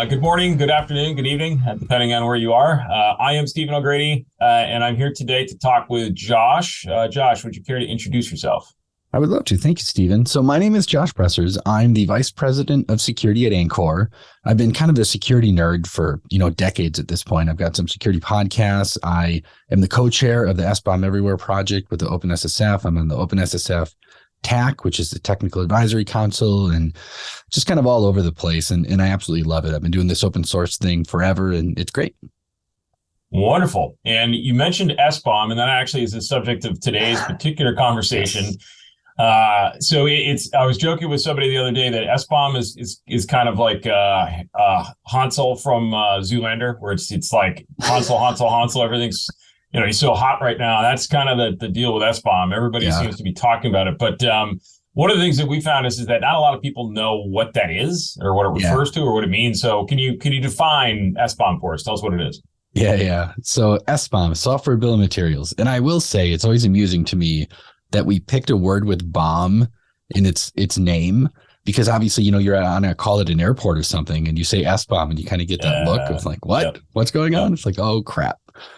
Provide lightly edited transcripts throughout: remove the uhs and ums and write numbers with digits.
Good morning, good afternoon, good evening, depending on where you are. I am Stephen O'Grady, and I'm here today to talk with Josh. Josh, would you care to introduce yourself? I would love to. Thank you, Stephen. So my name is Josh Bressers. I'm the Vice President of Security at Anchore. I've been kind of a security nerd for, decades at this point. I've got some security podcasts. I am the co-chair of the SBOM Everywhere project with the OpenSSF. I'm on the OpenSSF TAC, which is the Technical Advisory Council, and just kind of all over the place. And I absolutely love it. I've been doing this open source thing forever, and it's great. Wonderful. And you mentioned SBOM, and that actually is the subject of today's particular conversation. So I was joking with somebody the other day that SBOM is kind of like Hansel from Zoolander, where it's like Hansel, everything's, he's so hot right now. That's kind of the deal with SBOM. Everybody seems to be talking about it. But one of the things that we found is that not a lot of people know what that is or what it refers to or what it means. So can you define SBOM for us? Tell us what it is. Yeah. So SBOM, software bill of materials. And I will say it's always amusing to me that we picked a word with bomb in its name, because obviously, you're on a call at an airport or something and you say SBOM and you kind of get that look of like, what? What's going on? It's like, oh, crap.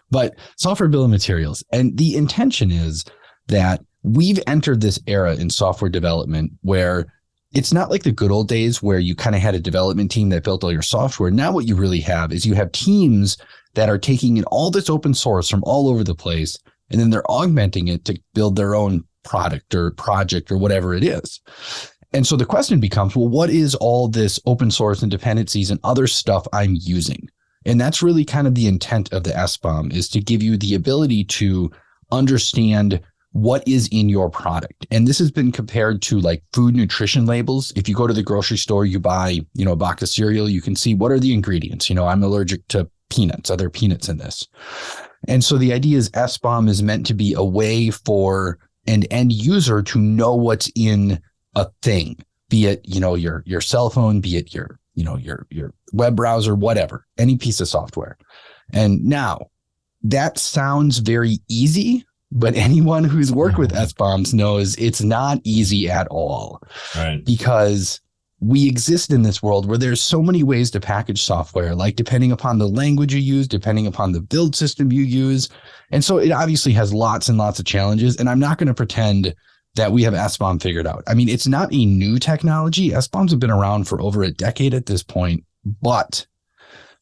But software bill of materials. And the intention is that we've entered this era in software development where it's not like the good old days where you kind of had a development team that built all your software. Now what you really have is you have teams that are taking in all this open source from all over the place, and then they're augmenting it to build their own product or project or whatever it is. And so the question becomes, well, what is all this open source and dependencies and other stuff I'm using? And that's really kind of the intent of the SBOM, is to give you the ability to understand what is in your product. And this has been compared to like food nutrition labels. If you go to the grocery store, you buy, a box of cereal, you can see what are the ingredients. I'm allergic to peanuts. Are there peanuts in this? And so the idea is SBOM is meant to be a way for an end user to know what's in a thing, be it, your cell phone, be it your web browser, whatever, any piece of software. And now that sounds very easy, but anyone who's worked with SBOMs knows it's not easy at all. Right. Because we exist in this world where there's so many ways to package software, like depending upon the language you use, depending upon the build system you use. And so it obviously has lots and lots of challenges. And I'm not going to pretend that we have SBOM figured out. I mean, it's not a new technology. SBOMs have been around for over a decade at this point, but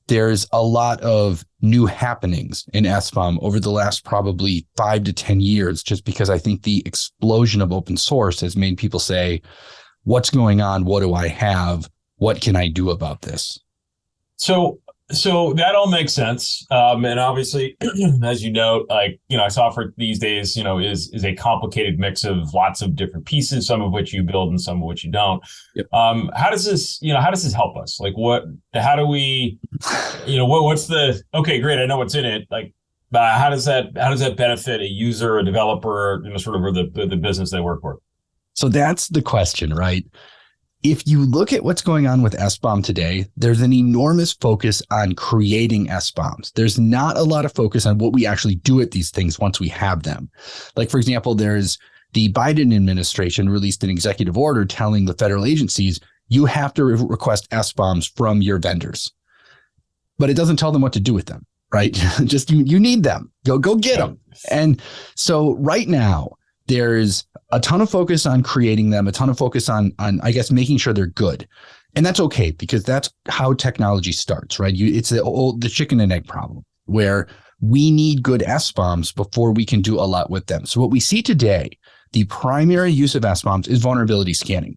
there's a lot of new happenings in SBOM over the last probably 5 to 10 years, just because I think the explosion of open source has made people say, what's going on? What do I have? What can I do about this? So that all makes sense. And obviously, as you know, software these days, is a complicated mix of lots of different pieces, some of which you build and some of which you don't. Yep. How does this help us? Like how do we, what's okay, great. I know what's in it. Like, how does that benefit a user, a developer, sort of, or the business they work for? So that's the question, right? If you look at what's going on with SBOM today, there's an enormous focus on creating SBOMs. There's not a lot of focus on what we actually do at these things once we have them. Like, for example, there's the Biden administration released an executive order telling the federal agencies, you have to request SBOMs from your vendors. But it doesn't tell them what to do with them, right? Just you need them. Go get them. And so right now, there's a ton of focus on creating them, a ton of focus on I guess, making sure they're good. And that's okay, because that's how technology starts, right? It's the chicken and egg problem, where we need good SBOMs before we can do a lot with them. So what we see today, the primary use of SBOMs is vulnerability scanning,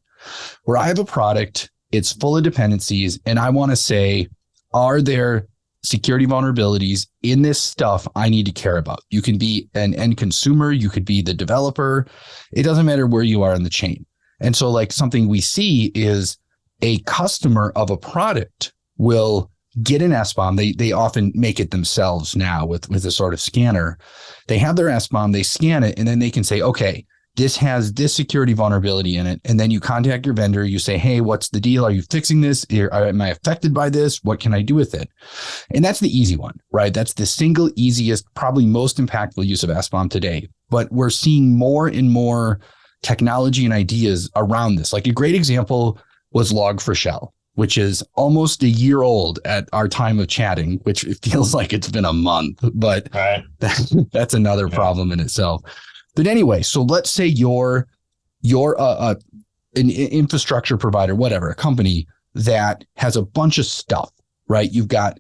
where I have a product, it's full of dependencies, and I want to say, are there security vulnerabilities in this stuff I need to care about? You can be an end consumer, you could be the developer. It doesn't matter where you are in the chain. And so like something we see is a customer of a product will get an SBOM. They often make it themselves now with a sort of scanner. They have their SBOM, they scan it, and then they can say, okay, this has this security vulnerability in it. And then you contact your vendor. You say, hey, what's the deal? Are you fixing this? Am I affected by this? What can I do with it? And that's the easy one, right? That's the single easiest, probably most impactful use of SBOM today. But we're seeing more and more technology and ideas around this. Like a great example was Log4Shell, which is almost a year old at our time of chatting, which it feels like it's been a month, but that's another problem in itself. But anyway, so let's say you're an infrastructure provider, whatever, a company that has a bunch of stuff, right? You've got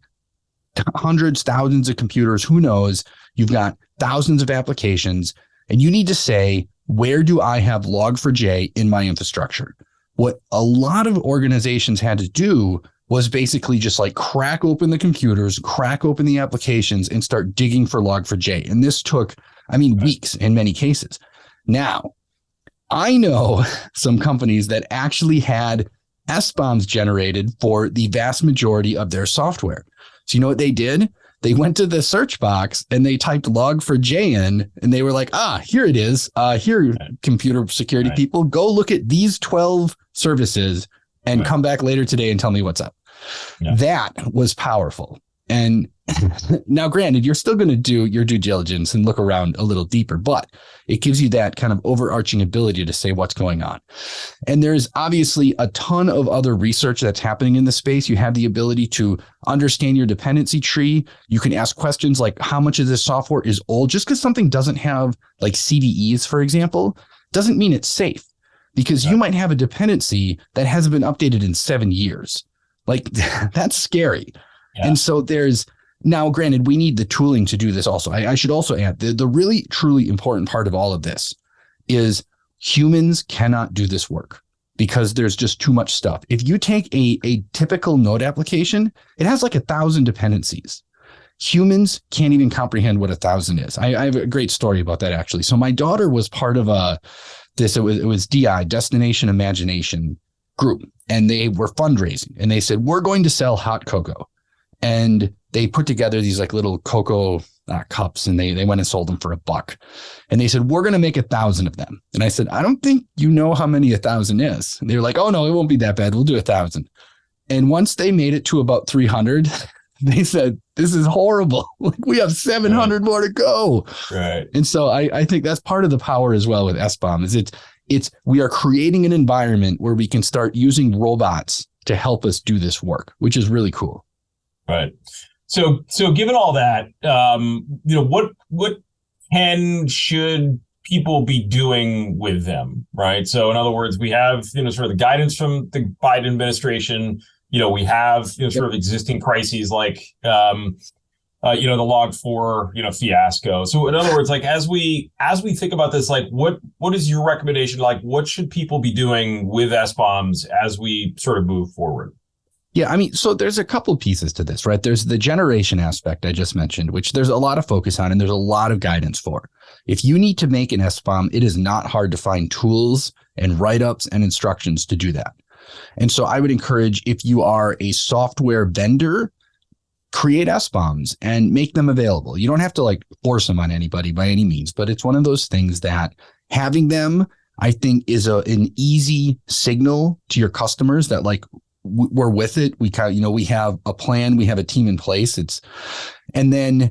hundreds, thousands of computers, who knows? You've got thousands of applications, and you need to say, where do I have log4j in my infrastructure? What a lot of organizations had to do was basically just like crack open the computers, crack open the applications, and start digging for log4j. And this took, weeks in many cases. Now, I know some companies that actually had SBOMs generated for the vast majority of their software. So you know what they did? They went to the search box and they typed log4j in, and they were like, here it is. Here, computer security people, go look at these 12 services and come back later today and tell me what's up. Yeah. That was powerful. And now, granted, you're still going to do your due diligence and look around a little deeper, but it gives you that kind of overarching ability to say what's going on. And there's obviously a ton of other research that's happening in the space. You have the ability to understand your dependency tree. You can ask questions like, how much of this software is old? Just because something doesn't have like CVEs, for example, doesn't mean it's safe, because you might have a dependency that hasn't been updated in 7 years. Like, that's scary. Yeah. And so now, granted, we need the tooling to do this also. I should also add the really, truly important part of all of this is humans cannot do this work because there's just too much stuff. If you take a typical Node application, it has like 1,000 dependencies. Humans can't even comprehend what 1,000 is. I have a great story about that, actually. So my daughter was part of it was DI, Destination Imagination group, and they were fundraising, and they said, we're going to sell hot cocoa. And they put together these like little cocoa cups, and they went and sold them for $1. And they said, we're going to make 1,000 of them. And I said, I don't think you know how many 1,000 is. And they were like, oh no, it won't be that bad. We'll do 1,000. And once they made it to about 300, they said, this is horrible. Like, we have 700 more to go. Right. And so I think that's part of the power as well with SBOM is we are creating an environment where we can start using robots to help us do this work, which is really cool. Right. So given all that, what should people be doing with them? Right. So in other words, we have, sort of the guidance from the Biden administration. We have, sort of existing crises like, the Log4, fiasco. So in other words, like, as we think about this, like, what is your recommendation? Like, what should people be doing with SBOMs as we sort of move forward? Yeah, so there's a couple pieces to this, right? There's the generation aspect I just mentioned, which there's a lot of focus on and there's a lot of guidance for. If you need to make an SBOM, it is not hard to find tools and write-ups and instructions to do that. And so I would encourage, if you are a software vendor, create SBOMs and make them available. You don't have to like force them on anybody by any means, but it's one of those things that having them, I think, is an easy signal to your customers that like, we're with it. We we have a plan. We have a team in place. And then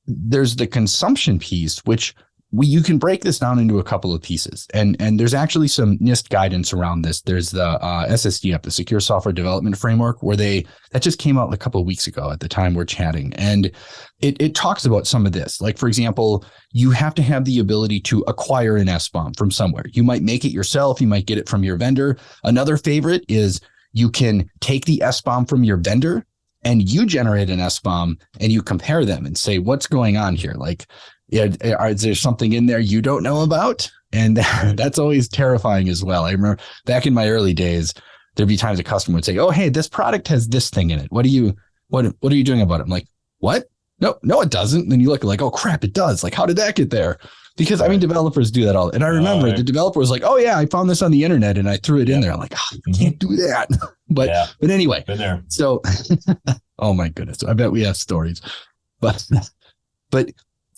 there's the consumption piece, which you can break this down into a couple of pieces. And there's actually some NIST guidance around this. There's the SSDF, the Secure Software Development Framework, where that just came out a couple of weeks ago at the time we're chatting. And it talks about some of this. Like, for example, you have to have the ability to acquire an SBOM from somewhere. You might make it yourself. You might get it from your vendor. Another favorite is you can take the SBOM from your vendor and you generate an SBOM and you compare them and say, what's going on here? Like, is there something in there you don't know about? And that's always terrifying as well. I remember back in my early days, there'd be times a customer would say, oh, hey, this product has this thing in it. What are you doing about it? I'm like, what? No, it doesn't. And then you look like, oh crap, it does. Like, how did that get there? Because developers do that all. And I remember the developer was like, oh yeah, I found this on the internet and I threw it in there. I'm like, you can't do that. But anyway, been there. So, oh my goodness. I bet we have stories, but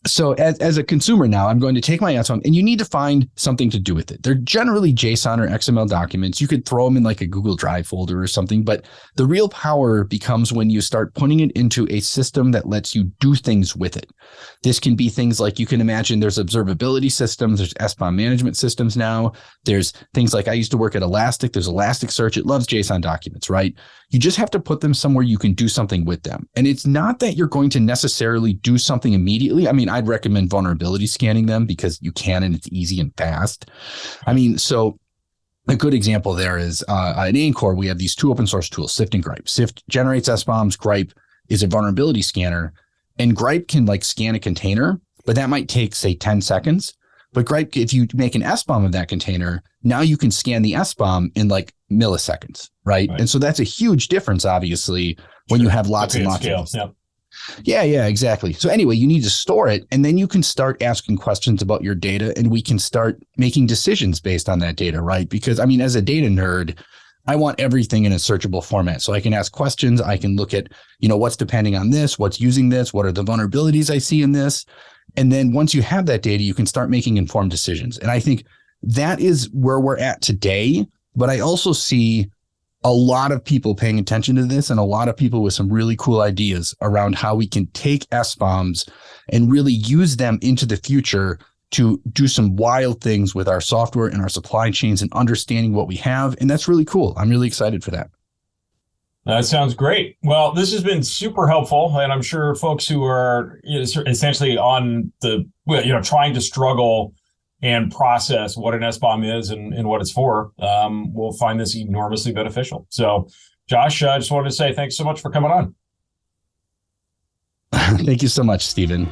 So as a consumer now, I'm going to take my SBOM, and you need to find something to do with it. They're generally JSON or XML documents. You could throw them in like a Google Drive folder or something, but the real power becomes when you start putting it into a system that lets you do things with it. This can be things like, you can imagine there's observability systems, there's SBOM management systems now. There's things like, I used to work at Elastic. There's Elasticsearch. It loves JSON documents, right? You just have to put them somewhere you can do something with them. And it's not that you're going to necessarily do something immediately. I mean, I'd recommend vulnerability scanning them because you can, and it's easy and fast. I mean, so a good example there is at Anchore, we have these two open source tools, Sift and Gripe. Sift generates SBOMs. Gripe is a vulnerability scanner, and Gripe can like scan a container, but that might take, say, 10 seconds. But Gripe, if you make an SBOM of that container, now you can scan the SBOM in like milliseconds, right? And so that's a huge difference, obviously, when you have lots and lots of Yep. Yeah, exactly. So anyway, you need to store it, and then you can start asking questions about your data, and we can start making decisions based on that data, right? Because I mean, as a data nerd, I want everything in a searchable format. So I can ask questions. I can look at, what's depending on this, what's using this, what are the vulnerabilities I see in this. And then once you have that data, you can start making informed decisions. And I think that is where we're at today. But I also see a lot of people paying attention to this, and a lot of people with some really cool ideas around how we can take SBOMs and really use them into the future to do some wild things with our software and our supply chains and understanding what we have. And that's really cool. I'm really excited for that. That sounds great. Well, this has been super helpful, and I'm sure folks who are essentially on the, trying to struggle and process what an SBOM is and what it's for, will find this enormously beneficial. So, Josh, I just wanted to say thanks so much for coming on. Thank you so much, Stephen.